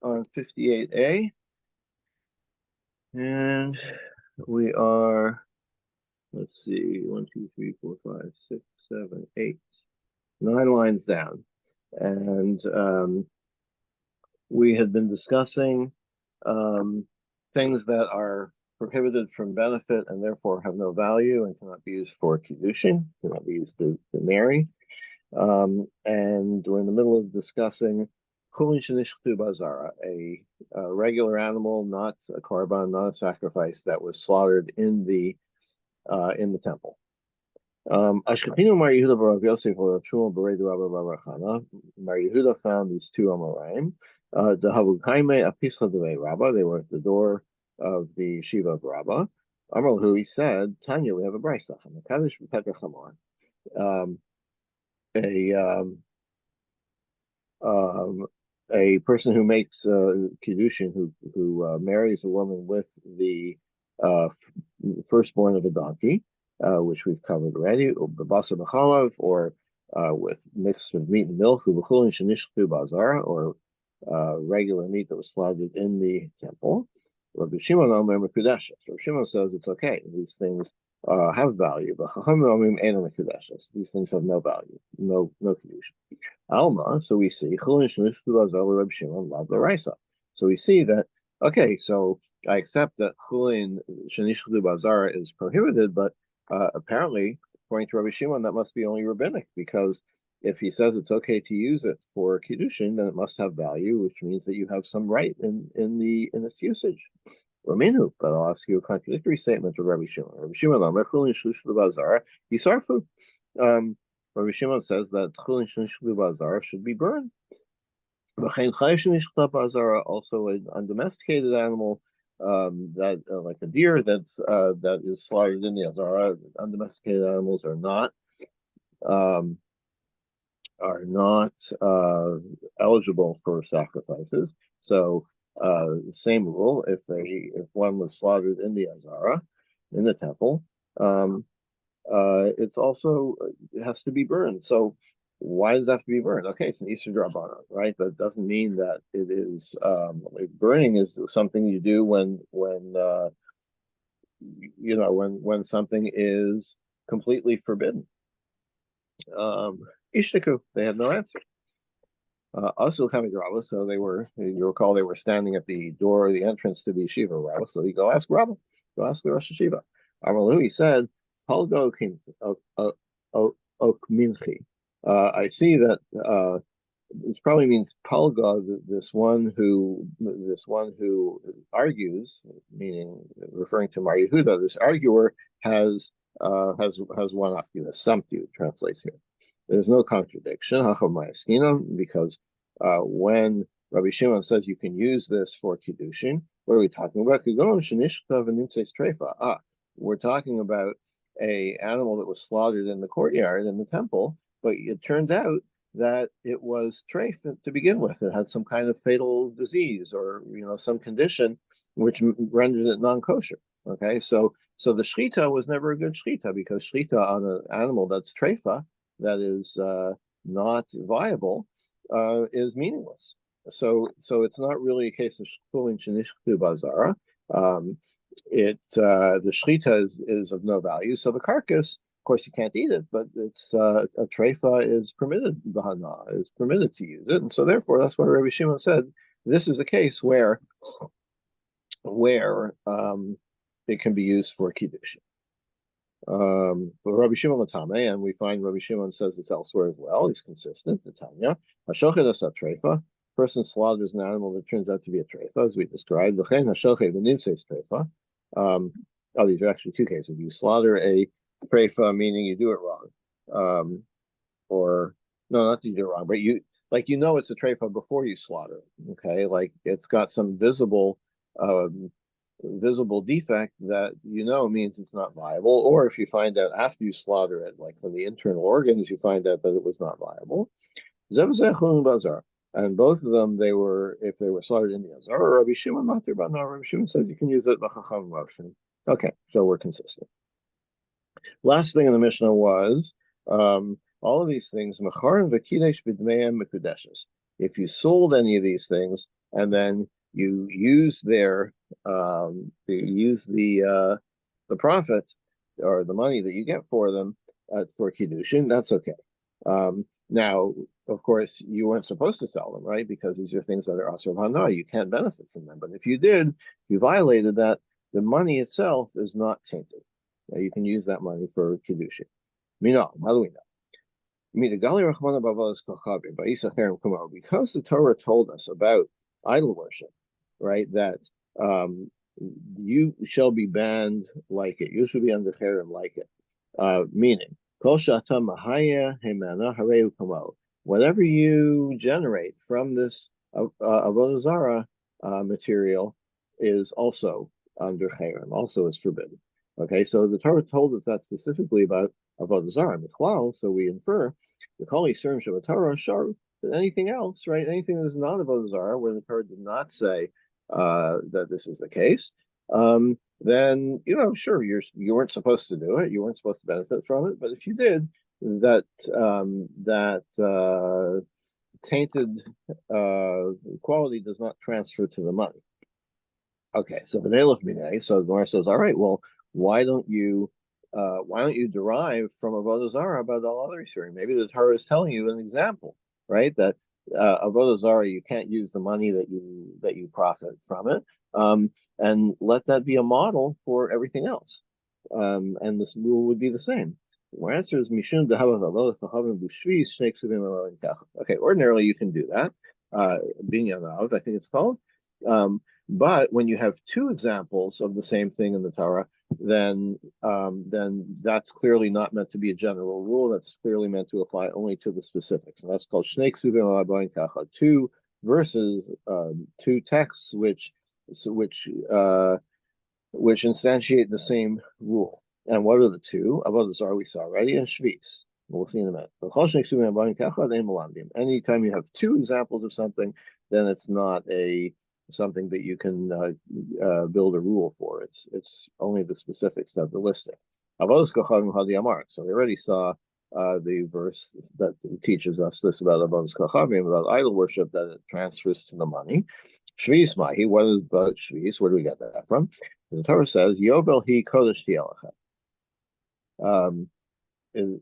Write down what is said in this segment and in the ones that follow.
on 58A, and we are, let's see, 1, 2, 3, 4, 5, 6, 7, 8, 9 lines down. And we had been discussing things that are prohibited from benefit and therefore have no value and cannot be used for Kiddushin, cannot be used to marry. And we're in the middle of discussing Chulin Shenishchtu Bazara, a regular animal, not a korban, not a sacrifice, that was slaughtered in the temple. Ashkepinu Mar Yehuda Barav Yosef Rav Shmuel Beredu Rabba Bar Chana. Mar Yehuda found these two Amoraim. The Havukaime Apischa Devei Rabba. They were at the door of the Shiva of Rabba. Amar who he said, Tanya, we have a brayso. Mekadosh b'Petra Chamor. A person who makes Kiddushin, who marries a woman with the firstborn of a donkey, which we've covered already, or with mixed with meat and milk, or regular meat that was slaughtered in the temple. Rabbi Shimon Omer Mekudeshes. Rabbi Shimon says it's okay. These things have value, but Chachamim Omrim Ein Mekudeshes. These things have no value, no Kiddushin. Alma, so we see so we see that, okay, so I accept that chulin shenishchadu bazar is prohibited, but apparently, according to Rabbi Shimon, that must be only rabbinic, because if he says it's okay to use it for kiddushin, then it must have value, which means that you have some right in its usage. Raminu, but I'll ask you a contradictory statement of Rabbi Shimon. Rabbi Shimon, chulin shenishchadu bazar yisarfu. Rabbi Shimon says that chulin shenishchadu bazar should be burned. Also an undomesticated animal, that like a deer that is slaughtered in the azara. Undomesticated animals are not eligible for sacrifices. So same rule: if one was slaughtered in the azara, in the temple, it has to be burned. So why does that have to be burned? Okay, it's an Easter Drabanan, right? But it doesn't mean that it is burning is something you do when something is completely forbidden. Ishtaku, they had no answer. Also coming to Rabba, so you recall they were standing at the door, the entrance to the yeshiva of Rabba. So you go ask Rabba, go ask the Rosh Yeshiva. Amalu, he said, Palgo Okminchi. I see that it probably means Palga, this one who argues, meaning referring to Mar Yehuda. This arguer has one up you, has stumped you. Translates here. There's no contradiction, because when Rabbi Shimon says you can use this for kiddushin, what are we talking about? We're talking about a animal that was slaughtered in the courtyard in the temple, but it turned out that it was treif to begin with. It had some kind of fatal disease or some condition which rendered it non-kosher. Okay, so the shchita was never a good shchita, because shchita on an animal that's treifa, that is not viable, is meaningless. So it's not really a case of chulin shenishchtu bazara. The shchita is of no value. So the carcass, of course, you can't eat it, but it's a treifa is permitted. Bahana is permitted to use it, and so therefore that's why Rabbi Shimon said this is a case where it can be used for kiddushin. But Rabbi Shimon Latame, and we find Rabbi Shimon says this elsewhere as well. He's consistent. The Tanya, Hashochet as a treifa. Person slaughters an animal that turns out to be a treifa, as we described. V'chein hashochet v'nimseis treifa. These are actually two cases. You slaughter a treifa, meaning you do it wrong, or no, not that you do it wrong, but it's a treifa before you slaughter it. Okay, like it's got some visible defect that means it's not viable, or if you find out after you slaughter it, like from the internal organs, you find out that it was not viable. And both of them, if they were slaughtered in the azar, Rabbi Shimon matir, but no, Rabbi Shimon says you can use it l'chacham motion. Okay, so we're consistent. Last thing in the Mishnah was all of these things. If you sold any of these things and then you use the profit or the money that you get for them for Kiddushin, that's okay. Now, of course, you weren't supposed to sell them, right? Because these are things that are asur hana. You can't benefit from them. But if you did, you violated that. The money itself is not tainted. Now, you can use that money for Kiddushin. How do we know? Because the Torah told us about idol worship, right? That um, you shall be banned like it. You should be under cherem like it. Meaning, whatever you generate from this avodah zarah material is also under cherem, also is forbidden. Okay, so the Torah told us that specifically about avodah zarah, so we infer the kol yisurim shebatorah shar that anything else, right? Anything that is not avodah zarah, where the Torah did not say that this is the case, then sure, you weren't supposed to do it, you weren't supposed to benefit from it, but if you did, that tainted quality does not transfer to the money. Okay, so the so the Gemara says, all right, well, why don't you derive from avodah zarah about all other isurim? Maybe the Torah is telling you an example, right? That avodah zarah, you can't use the money that you profit from it, and let that be a model for everything else. And this rule would be the same. My answer is mishum dehavat avodah chahavim b'shvis shnei ksuvim aloin kach. Okay, ordinarily you can do that. Binyanav, I think it's called. But when you have two examples of the same thing in the Torah, then that's clearly not meant to be a general rule. That's clearly meant to apply only to the specifics, and that's called shnei ksuvim aloin kacha. Two verses, two texts which instantiate the same rule. And what are the two? Avodah zarah we saw already, and shvis. We'll see in a minute. Anytime you have two examples of something, then it's not something that you can build a rule for. It's only the specifics that are listed. So we already saw the verse that teaches us this about avodas kachavim, about idol worship, that it transfers to the money. Shvis mahi. What is about shvis? Where do we get that from? The Torah says, Yovel hi kodesh tielachem.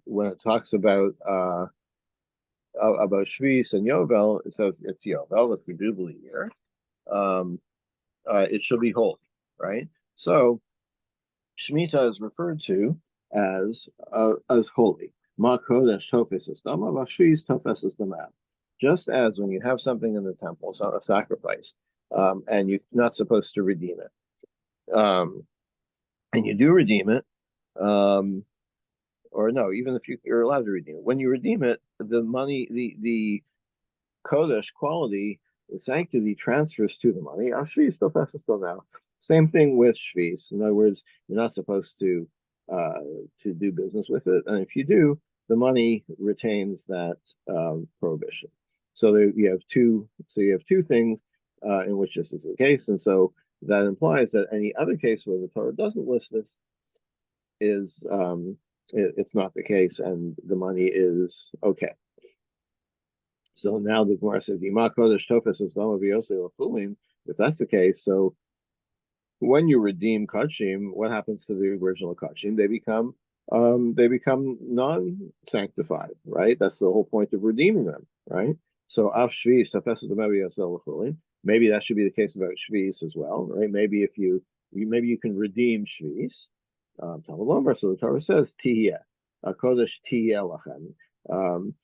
When it talks about shvis and Yovel, it says it's Yovel, it's the Jubilee year. It should be holy, right? So Shemitah is referred to as holy. Ma kodesh tofes dama, v'shvis tofes dama. Just as when you have something in the temple, so a sacrifice, and you're not supposed to redeem it, and you do redeem it, or no, even if you're allowed to redeem it, when you redeem it, the money, the kodesh quality, the sanctity transfers to the money. Shvis still passes still now. Same thing with shvis. In other words, you're not supposed to do business with it, and if you do, the money retains that prohibition. So you have two things in which this is the case, and so that implies that any other case where the Torah doesn't list this is it's not the case, and the money is okay. So now the Gemara says, "Yima kodesh tofes es dama v'yosei." If that's the case, so when you redeem kachim, what happens to the original kachim? They become non-sanctified, right? That's the whole point of redeeming them, right? So af shvis tofes es dama v'yosei l'chulin. Maybe that should be the case about shvis as well, right? Maybe if you can redeem shvis. So the Torah says tihiyeh, kodesh tihiyeh lachem.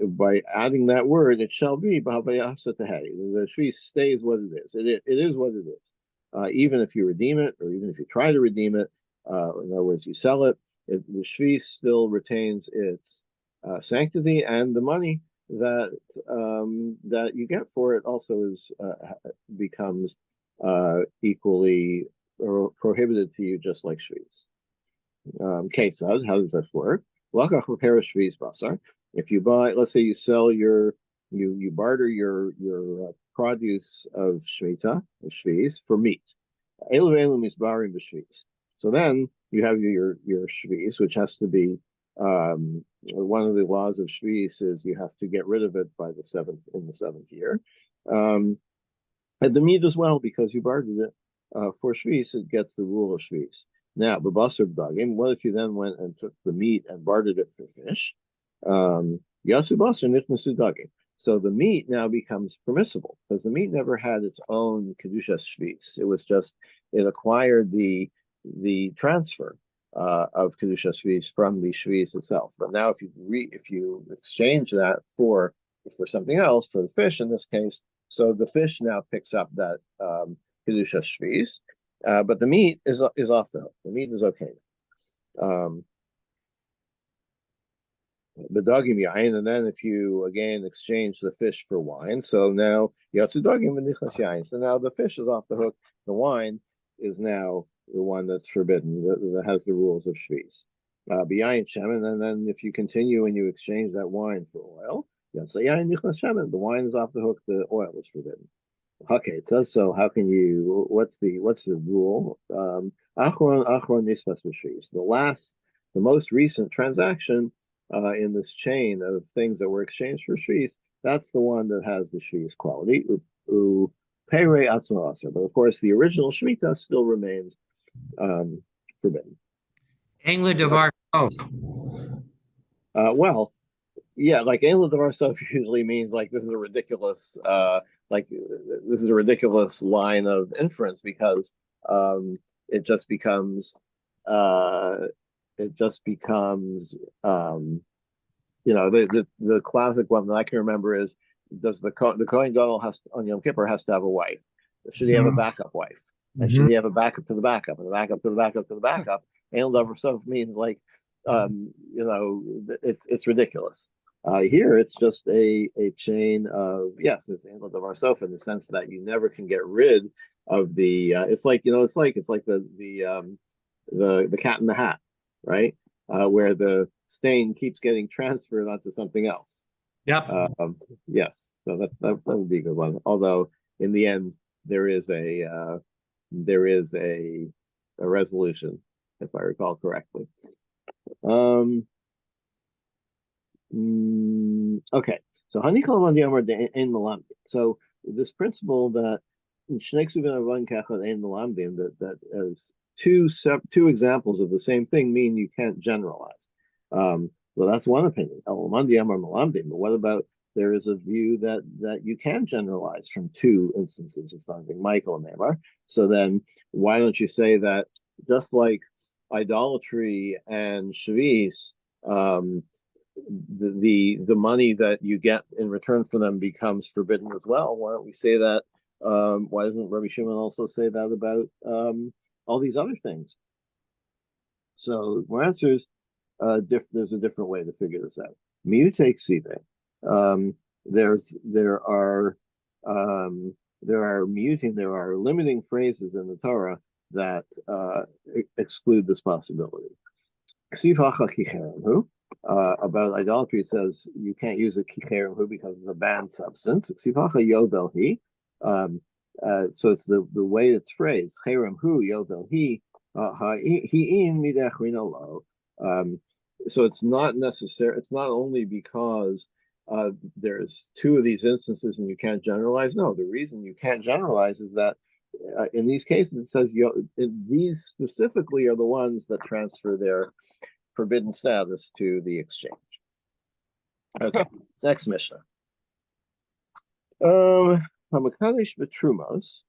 By adding that word, it shall be. The shvis stays what it is. It is what it is. Even if you redeem it, or even if you try to redeem it, in other words, you sell it, the shvis still retains its sanctity, and the money that you get for it also becomes equally prohibited to you, just like shvis. Ketzad, how does this work? Lakach repairs shvis basar. If you buy, let's say you sell you barter your produce of shvis for meat. So then you have your shvis, which has to be one of the laws of shvis is you have to get rid of it by in the seventh year. And the meat as well, because you bartered it for shvis, it gets the rule of shvis. Now, babasar dagim. What if you then went and took the meat and bartered it for fish? Yatsu basar nichnasu dagim. So the meat now becomes permissible because the meat never had its own kedushas shvis. It was just it acquired the transfer of kedushas shvis from the shvis itself. But now, if you exchange that for something else, for the fish in this case, so the fish now picks up that kedusha shvis, but the meat is off the hook. The meat is okay. Um, the dogim yain, and then if you again exchange the fish for wine, so now yatsu dogim v'nichas yain. So now the fish is off the hook. The wine is now the one that's forbidden, that has the rules of shvis. B'yayin shemen, and then if you continue and you exchange that wine for oil, yatsu yain nichas shemen. The wine is off the hook. The oil is forbidden. Okay, it says so. How can you? What's the rule? Achron nispas b'shvis. The most recent transaction in this chain of things that were exchanged for shvis. That's the one that has the shvis quality. Pere atzma. But of course, the original shmita still remains forbidden. England of our oath. Well, yeah, like England of ourselves usually means like this is a ridiculous line of inference because it just becomes uh, the classic one that I can remember is does the Kohen Gadol on Yom Kippur has to have a wife? Should he have a backup wife? And should he have a backup to the backup and a backup to the backup to the backup? England of ourselves means like it's ridiculous. Here, it's just a chain of yes, it's England of ourselves in the sense that you never can get rid of the. It's like the cat in the hat, right? Where the stain keeps getting transferred onto something else. Yep. Yes, so that would be a good one. Although in the end, there is a resolution, if I recall correctly. Okay, so so this principle that that as two examples of the same thing mean you can't generalize. Well, that's one opinion. But what about there is a view that you can generalize from two instances of something, Michael and Neymar. So then why don't you say that just like idolatry and shvis, the money that you get in return for them becomes forbidden as well? Why don't we say that? Why doesn't Rabbi Shimon also say that about all these other things? So my answer is there's a different way to figure this out. Miute ksive. There are limiting phrases in the Torah that exclude this possibility. About idolatry, it says you can't use a kicherim because it's a banned substance. So it's the way it's phrased. Cherem hu yodel he in midechrina lo. So it's not necessary. It's not only because there's two of these instances and you can't generalize. No, the reason you can't generalize is that in these cases it says these specifically are the ones that transfer their forbidden status to the exchange. Okay, next Mishnah. Hamakadish betrumos.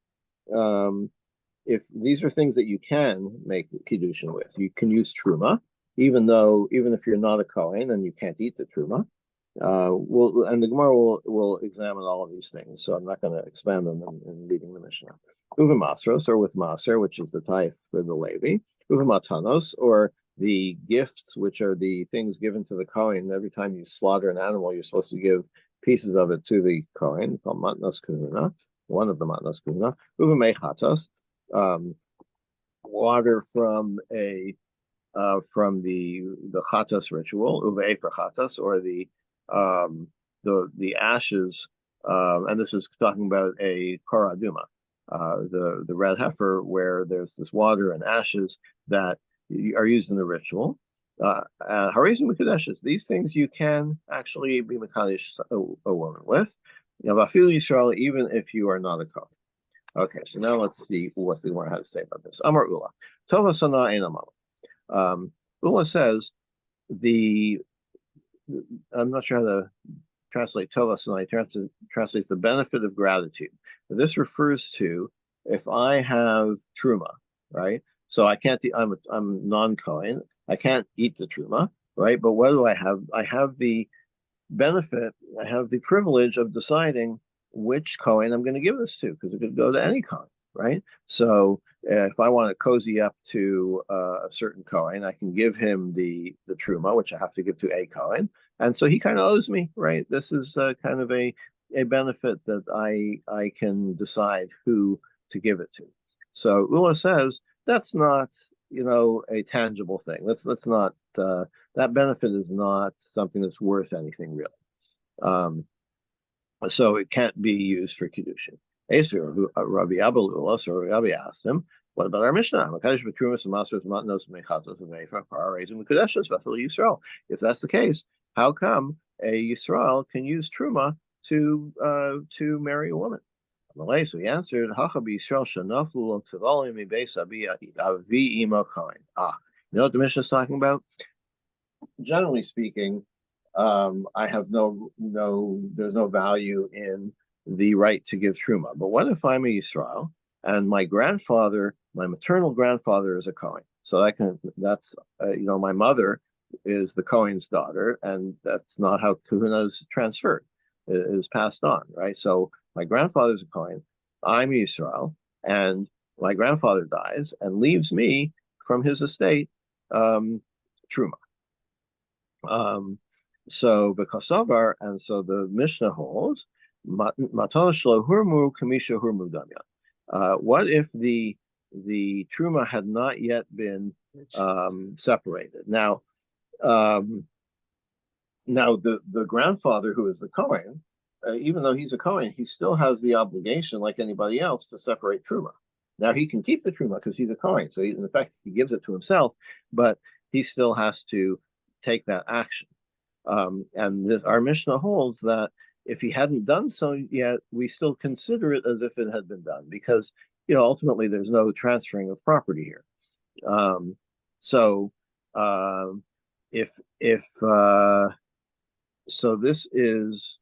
If these are things that you can make Kiddushin with, you can use truma, even if you're not a Kohen and you can't eat the truma. And the Gemara will examine all of these things, so I'm not going to expand on them in reading the Mishnah. Uva masros, or with maser, which is the tithe for the Levi. Uva matanos, or the gifts, which are the things given to the Kohen. Every time you slaughter an animal, you're supposed to give pieces of it to the Kohen, called matnos kahuna, one of the matnos kahuna. Uva mechatos, water from the chatas ritual, uva for chatas, or the ashes, and this is talking about a koraduma, the red heifer, where there's this water and ashes that are used in the ritual. Harizim Mikadeshes, these things you can actually be Makadesh a woman with. Yisrael, even if you are not a Kohen. Okay, so now let's see what the Gemara has to say about this. Amar Ula. Tova Sana Ein Amal. Ula says the I'm not sure how to translate Tova Sana. Translates the benefit of gratitude. This refers to if I have truma, right? So I can't. I'm non-Kohen. I can't eat the truma, right? But what do I have? I have the benefit, I have the privilege of deciding which Kohen I'm going to give this to, because it could go to any Kohen, right? So if I want to cozy up to a certain Kohen, I can give him the truma, which I have to give to a Kohen, and so he kind of owes me, right? This is kind of a benefit that I can decide who to give it to. So Ula says that's not a tangible thing. That's not that benefit is not something that's worth anything really. Um, so it can't be used for Kiddushin. Rabbi Abba, so Rabbi asked him, what about our Mishnah? If that's the case, how come a Yisrael can use Truma to marry a woman? So he answered, you know what the Mishnah is talking about? Generally speaking, I have there's no value in the right to give truma. But what if I'm a Yisrael and my maternal grandfather is a Kohen? So that's my mother is the Kohen's daughter, and that's not how Kahuna is transferred, it is passed on, right? So my grandfather's a Kohen, I'm a Yisrael, and my grandfather dies and leaves me from his estate truma. Um, so the Kosovar, and so the Mishnah holds, Matana Hurmu Kamisha Hurmu Damya. What if the Truma had not yet been separated? Now, the grandfather who is the Kohen, even though he's a Kohen, he still has the obligation, like anybody else, to separate Truma. Now he can keep the Truma because he's a Kohen, so in effect he gives it to himself, but he still has to take that action. And our Mishnah holds that if he hadn't done so yet, we still consider it as if it had been done because ultimately there's no transferring of property here. So if so this is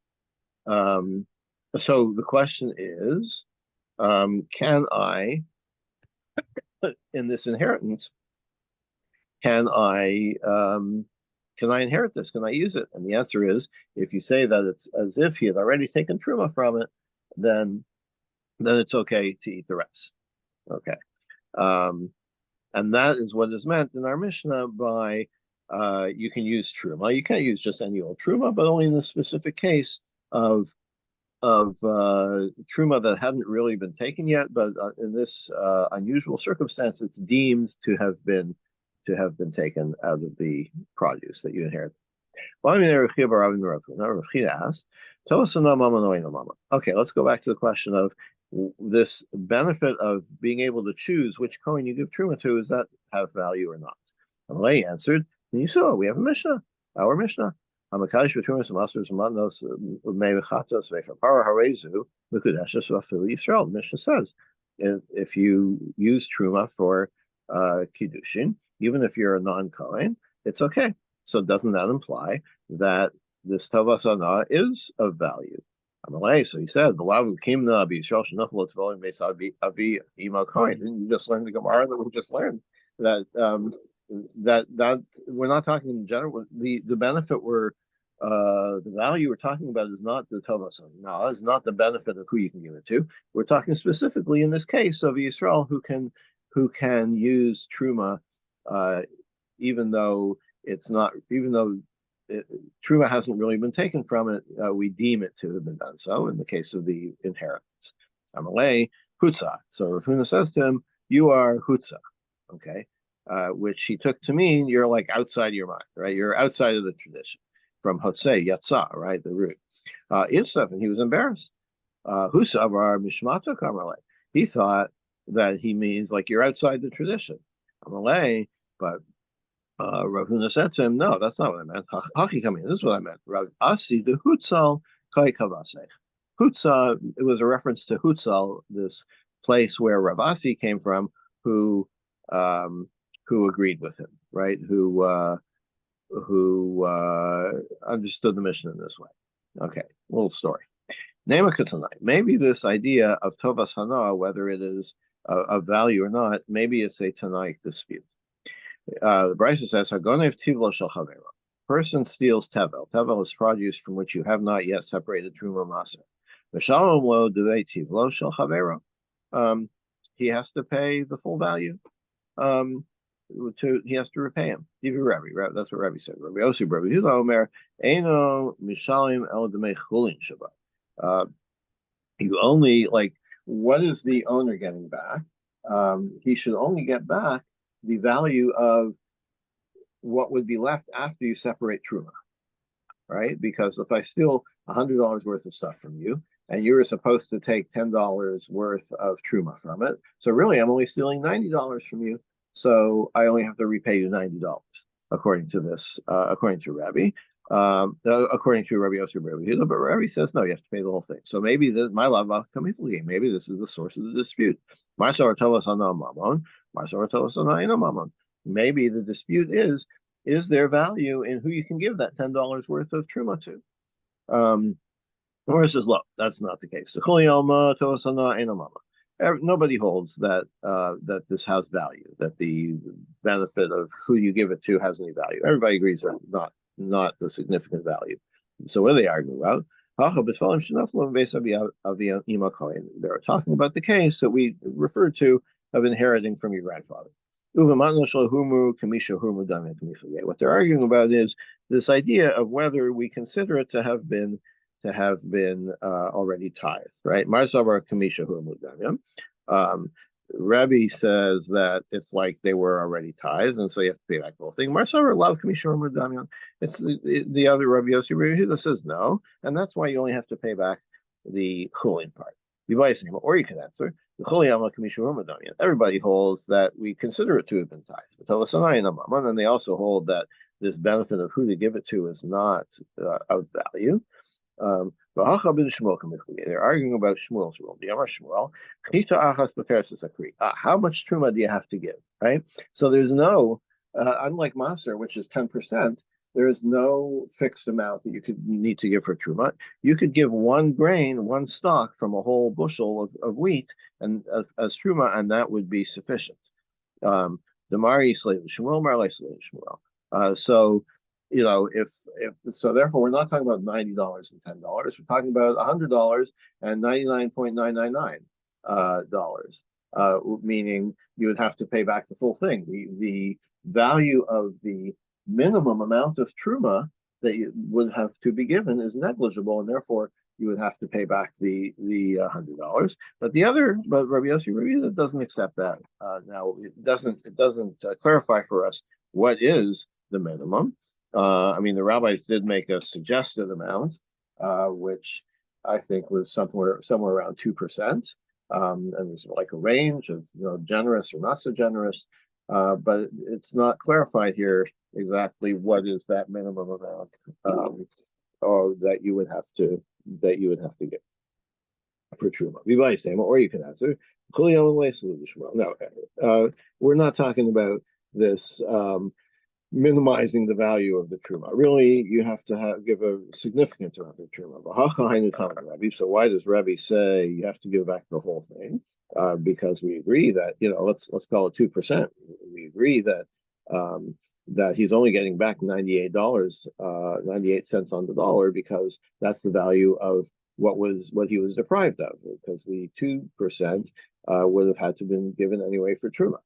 so the question is, can I in this inheritance can I inherit this? Can I use it? And the answer is, if you say that it's as if he had already taken truma from it, then it's okay to eat the rest. Okay, and that is what is meant in our Mishnah by you can use truma. You can't use just any old truma, but only in the specific case of truma that hadn't really been taken yet. But in this unusual circumstance, it's deemed to have been taken out of the produce that you inherit. Okay, let's go back to the question of this benefit of being able to choose which coin you give truma to. Does that have value or not? Amalei answered, and you saw we have a Mishnah, our Mishnah. Hamakadosh b'trumas u'masros u'matnos u'meichatos ve'chapara harezu v'kudeshes v'afil Yisrael. The Mishnah says if you use truma for Kiddushin, even if you're a non-Kohen, it's okay. So doesn't that imply that this Tova Sana is of value? Amalei, so he said, the Lavu Kimna B'Yisrael Shenachol Tvolim Beis Avi Ima Kohen. Didn't you just learn the Gemara that we just learned? That we're not talking in general. The benefit the value we're talking about is not the Tova Sana. No, it's not the benefit of who you can give it to. We're talking specifically in this case of Yisrael who can use truma, even though truma hasn't really been taken from it. We deem it to have been done so in the case of the inheritance. Amalei hutza. So Rav Huna says to him, "You are hutza," okay, which he took to mean you're like outside your mind, right? You're outside of the tradition. From hotzei yatsa, right, the root. Ifsaf, and he was embarrassed. Husa var mishmato kamarle. He thought that he means like you're outside the tradition. Amalei, but Rav Huna said to him, "No, that's not what I meant. Haki coming. This is what I meant. Rav Asi the Hutzal kai kavasech. Hutzal. It was a reference to Hutzal, this place where Rav Asi came from, who um, who agreed with him, right? Who understood the mission in this way. Okay, little story. Nemaka tonight. Maybe this idea of Tovas Hana, whether it is of value or not, maybe it's a Tanaic dispute. The Brisa says, "Hagonev tivlo shel chavero." Person steals tevel. Tevel is produce from which you have not yet separated truma maser. V'shalom lo devei tivlo shel chavero. He has to pay the full value. He has to repay him. Even Rabbi, that's what Rabbi said. Rabbi Osi, Rabbi Huda Omer, Eino mishalim el demei chulin shabbat. You only like, what is the owner getting back? He should only get back the value of what would be left after you separate truma, right? Because if I steal $100 worth of stuff from you, and you were supposed to take $10 worth of truma from it, so really I'm only stealing $90 from you. So I only have to repay you $90, according to this, according to Rabbi. According to Rabbi Yosef, Rabbi Huda, but Rabbi says no, you have to pay the whole thing. So maybe this, my love, maybe this is the source of the dispute. Maybe the dispute is there value in who you can give that $10 worth of truma to? Or says, look, that's not the case. Nobody holds that that this has value, that the benefit of who you give it to has any value. Everybody agrees that not the significant value. So what are they arguing about? They're talking about the case that we referred to of inheriting from your grandfather. What they're arguing about is this idea of whether we consider it to have been already tithed, right? Rabbi says that it's like they were already tithed, and so you have to pay back the whole thing. Marsavar love Kamishah Damian. It's the other Rabbi Yossi Rabbi says no, and that's why you only have to pay back the chulin part. Or you can answer the chuliyama Kamishah Damian. Everybody holds that we consider it to have been tithed, and they also hold that this benefit of who to give it to is not of value. They're arguing about Shmuel's rule. The Amar Shmuel, how much truma do you have to give? Right. So there's no, unlike Maser, which is 10%. There is no fixed amount that you need to give for truma. You could give one grain, one stalk from a whole bushel of wheat, and as truma, and that would be sufficient. The Mari Slave Shmuel, Marley Slave Shmuel. So if so, therefore, we're not talking about $90 and $10. We're talking about $100 and $99.999 meaning you would have to pay back the full thing. The value of the minimum amount of truma that you would have to be given is negligible, and therefore you would have to pay back the $100. But Rabbi Yossi doesn't accept that. Now it doesn't clarify for us what is the minimum. The rabbis did make a suggested amount, which I think was somewhere around 2%. And there's like a range of generous or not so generous, but it's not clarified here exactly what is that minimum amount or that you would have to give for truma. Or you can answer. No, we're not talking about this. Minimizing the value of the truma. Really, you have to give a significant amount of truma. So why does Rabbi say you have to give back the whole thing? Because we agree that let's call it 2%. We agree that that he's only getting back $98, 98 cents on the dollar, because that's the value of what he was deprived of. Because the 2% would have had to been given anyway for truma.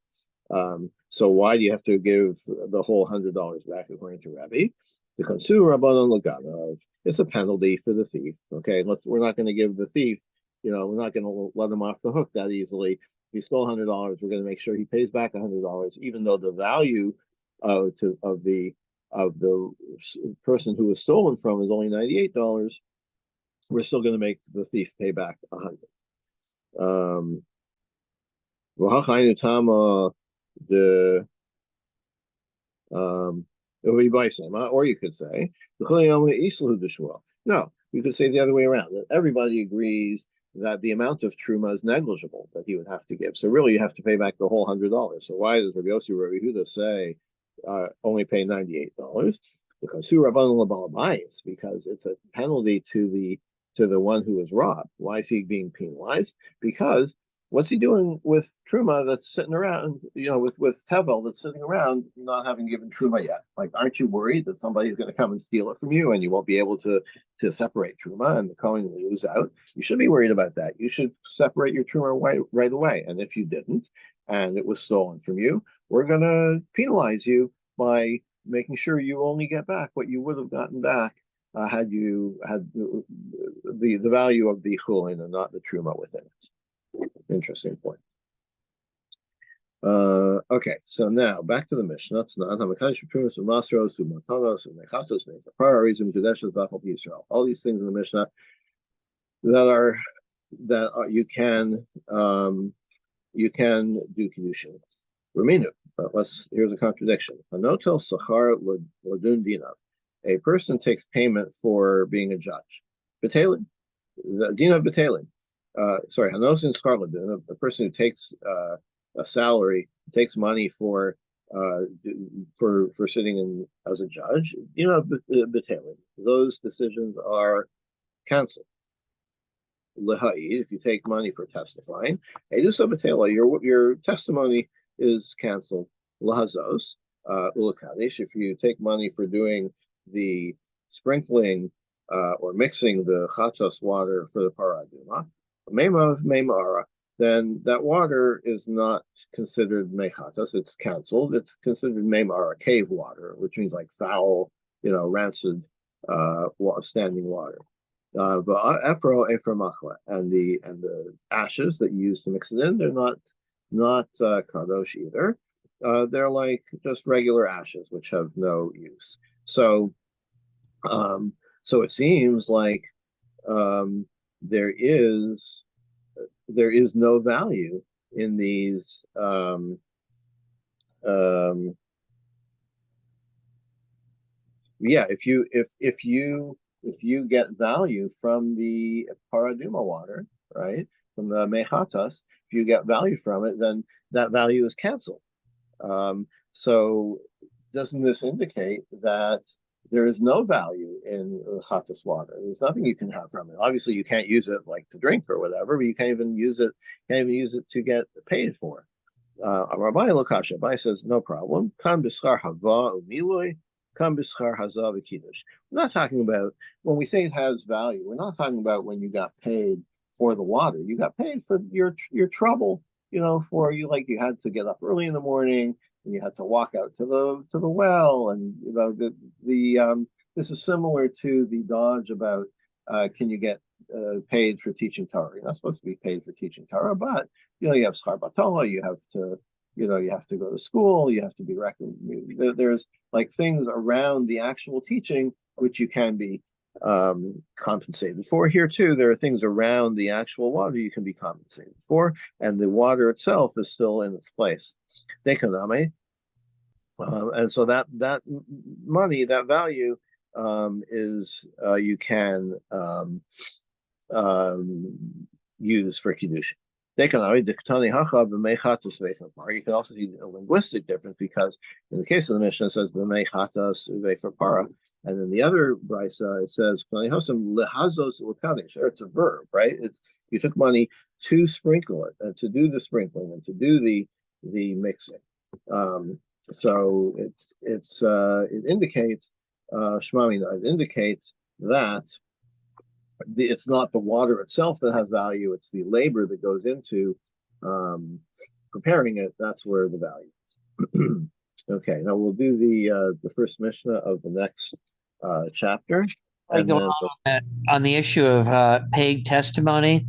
So why do you have to give the whole $100 back, according to Rabbi? The consumer Rabbanon Laganov, it's a penalty for the thief. Okay, we're not going to give the thief, we're not going to let him off the hook that easily. If he stole $100, we're going to make sure he pays back $100, even though the value of the person who was stolen from is only $98. We're still going to make the thief pay back $100. Or you could say no, you could say the other way around, that everybody agrees that the amount of truma is negligible that he would have to give. So really, you have to pay back the whole $100. So why does Rabbi Yossi Rabbi Huda say only pay $98? Because because it's a penalty to the one who was robbed. Why is he being penalized? Because what's he doing with truma that's sitting around, with tevel that's sitting around not having given truma yet? Like, aren't you worried that somebody's going to come and steal it from you and you won't be able to separate truma and the Kohen will lose out? You should be worried about that. You should separate your truma right away. And if you didn't, and it was stolen from you, we're going to penalize you by making sure you only get back what you would have gotten back had you had the value of the chulin and not the truma within it. Interesting point. Okay, so now back to the Mishnah. All these things in the Mishnah you can do Kiddushin. Raminu, but here's a contradiction. Hanotel Sachar Ladun Dinav. A person takes payment for being a judge. Batelin, the Dinav Batelin. Sorry, Hanosin Sachar Ladun, a person who takes a salary, takes money for sitting in as a judge. Batelin. Those decisions are canceled. Leha'id, if you take money for testifying, your testimony is canceled. Lahazos, ulakadish, if you take money for doing the sprinkling or mixing the chatos water for the paraduma, meimara, then that water is not considered mechatos, it's canceled. It's considered meimara, cave water, which means like foul, rancid standing water. And the ashes that you use to mix it in, they're not kadosh either. They're like just regular ashes, which have no use. So it seems like there is no value in these if you get value from the paraduma water, right, from the mechatas, if you get value from it, then that value is canceled. So doesn't this indicate that there is no value in chatas water? There's nothing you can have from it. Obviously, you can't use it like to drink or whatever, but you can't even use it to get paid for. Rabbi Lokasha, Rabbi says no problem. Kan b'schar hava u'miloi. We're not talking about, when we say it has value, we're not talking about when you got paid for the water. You got paid for your trouble, for you, like you had to get up early in the morning and you had to walk out to the well, and this is similar to the dodge about can you get paid for teaching Torah? You're not supposed to be paid for teaching Torah, but you have schar batala, you have to go to school, you have to be recommended. There's like things around the actual teaching which you can be compensated for. Here too, there are things around the actual water you can be compensated for, and the water itself is still in its place. And so that money, that value, is you can use for Kiddushin. You can also see a linguistic difference, because in the case of the Mishnah, it says para, and in the other brisa it says it's a verb, right? You took money to sprinkle it and to do the sprinkling and to do the mixing. So it indicates it indicates that it's not the water itself that has value, it's the labor that goes into preparing it. That's where the value is. Okay, now we'll do the first Mishnah of the next chapter. And then on the issue of paid testimony.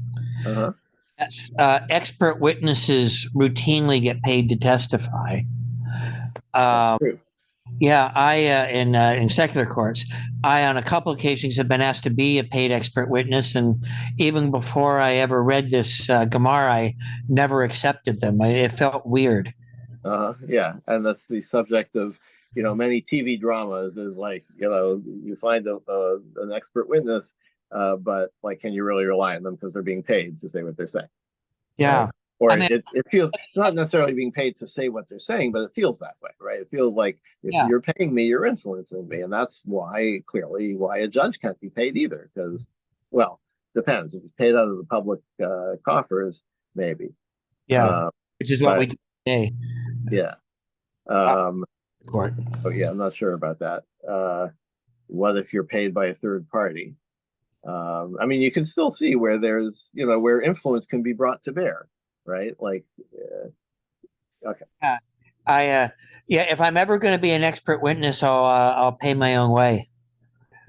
Yes, expert witnesses routinely get paid to testify. Yeah, I in secular courts, I on a couple occasions have been asked to be a paid expert witness, and even before I ever read this Gemara, I never accepted them. It felt weird. Yeah, and that's the subject of many TV dramas. Is like you find an expert witness, but like, can you really rely on them because they're being paid to say what they're saying, right? Yeah. Or I mean, it feels not necessarily being paid to say what they're saying, but it feels that way, right? It feels like if yeah, you're paying me, you're influencing me, and that's why clearly why a judge can't be paid either, because, well, depends if it's paid out of the public coffers, maybe. yeah, Uh, which is what we but do today. yeah, Uh, um, court. oh yeah, I'm not sure about that. What if you're paid by a third party? I mean, you can still see where there's, where influence can be brought to bear, right? Like, okay, Yeah. Yeah, if I'm ever going to be an expert witness, I'll pay my own way.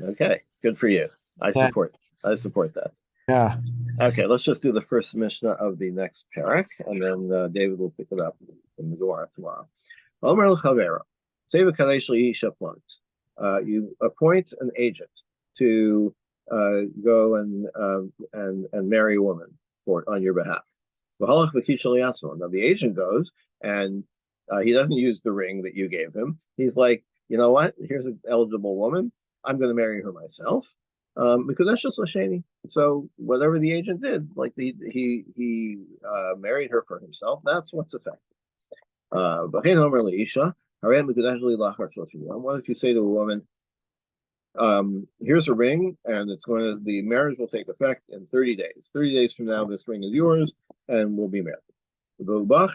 okay, good for you. I Yeah. support, I support that. Yeah. Okay, let's just do the first Mishnah of the next parak, and then David will pick it up in the Gemara tomorrow. Omer l'chavera, seva kadesh li'isha plunks. You appoint an agent to go and marry a woman on your behalf. V'halach v'kisha li'atzmo. Now the agent goes and he doesn't use the ring that you gave him. He's like, you know what? Here's an eligible woman. I'm going to marry her myself. Because that's just Lashani. So whatever the agent did, like he married her for himself. That's what's effective. What if you say to a woman, here's a ring, and the marriage will take effect in 30 days. 30 days from now, this ring is yours, and we'll be married. Before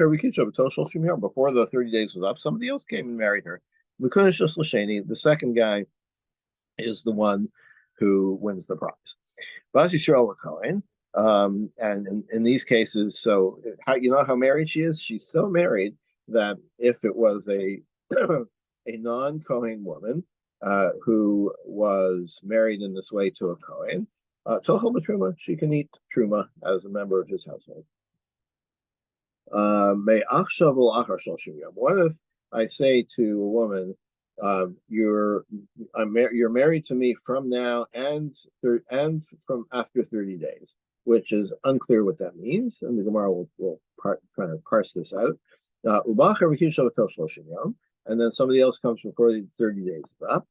the 30 days was up, somebody else came and married her. The second guy is the one who wins the prize. Bas Yisrael Cohen, and in these cases, so how how married she is? She's so married that if it was a a non-Kohen woman who was married in this way to a Kohen, Tochel Truma, she can eat Truma as a member of his household. What if I say to a woman, you're married to me from now and from after 30 days, which is unclear what that means, and the Gemara will kind of parse this out. And then somebody else comes before the 30 days is up.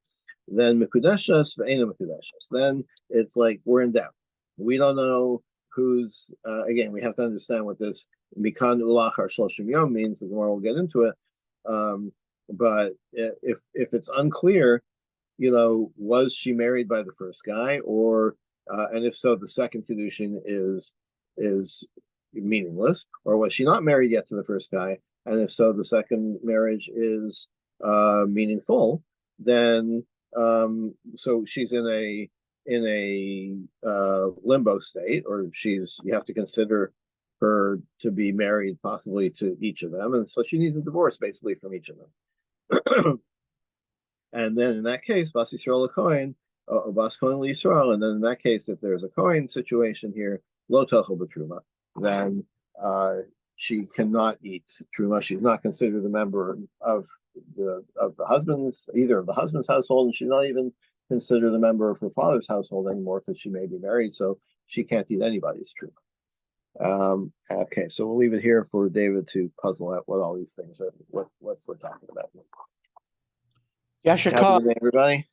Then Mikudeshas ve'ena Mikudeshas. Then it's like we're in doubt. We don't know who's again. We have to understand what this Mikan Ulachar Shloshim Yom means. The Gemara will get into it. But if it's unclear, was she married by the first guy, or and if so, the second Kiddushin is meaningless, or was she not married yet to the first guy, and if so, the second marriage is meaningful, then so she's in a limbo state, or you have to consider her to be married possibly to each of them, and so she needs a divorce basically from each of them. And then in that case, Bas Yisrael Cohen, Bas Cohen Yisrael, and then in that case, if there's a Cohen situation here, Lo Tachel B'Truma, then she cannot eat Truma. She's not considered a member of the husband's, either of the husband's household, and she's not even considered a member of her father's household anymore because she may be married, so she can't eat anybody's Truma. Okay, so we'll leave it here for David to puzzle out what all these things are, what we're talking about. Yasha Have a good day, everybody.